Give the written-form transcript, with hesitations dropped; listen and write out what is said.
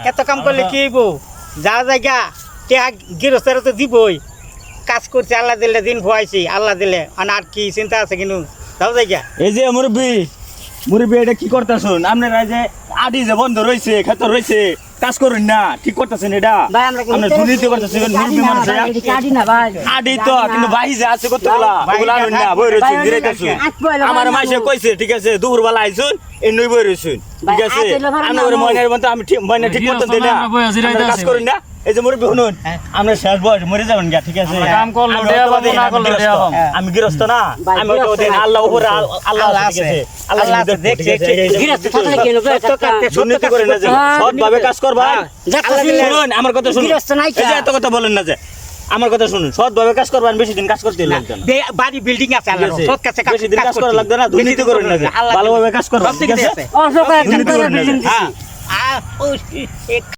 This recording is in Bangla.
এত কাম করলে কি হইব যা জায়গা টেহা গৃহস্থরা তো দিবই কাজ করছে আল্লাহ দিলে দিন ভুয়াইছি আল্লাহ দিলে আর কি চিন্তা আছে কিন্তু যাও জায়গা এই যে মুরব্বী এটা কি করতেছুন আপনারা যে আডি যে বন্ধ রয়েছে ক্ষেত রয়েছে কাজ করুন না ঠিক করতেছেন এটা আপনি দুর্নীতি করতেছেন মুরব্বী মানুষ আডি তো কিন্তু বাহি যে আছে কতগুলা ওগুলা আনুন না বই রয়েছে দিরাইতেছুন আমার মাসে কইছে ঠিক আছে দুপুর বেলা আইছুন এই নই বই রয়েছুন ঠিক আছে আপনি ওর ময়নার মতো আমি ঠিক ময়না ঠিক করতেন না কাজ করুন না এই যে মুরব্বী শুনুন আমরা শেষ বয়স মরে যাবেন গা ঠিক আছে কাম করলো দেয়া বাবু না করলো দেয়া বাবু আমি গৃহস্থ না আমি তো দেন আল্লাহ উপরে আল্লাহ ঠিক আছে আল্লাহ দেখছে গৃহস্থ কথা কি হলো দুর্নীতি করে না যে সৎভাবে কাজ করবা শুনুন আমার কথা শুনুন এই যে এত কথা বলেন না যে আমার কথা শুনুন সৎভাবে কাজ করবেন বেশি দিন কাজ করতে লাগবে না বাড়ি বিল্ডিং আছে আল্লাহ সৎ কাছে বেশি দিন কাজ করা লাগবে না দুর্নীতি করেন না যে ভালোভাবে কাজ করবেন ঠিক আছে দুর্নীতি করেন না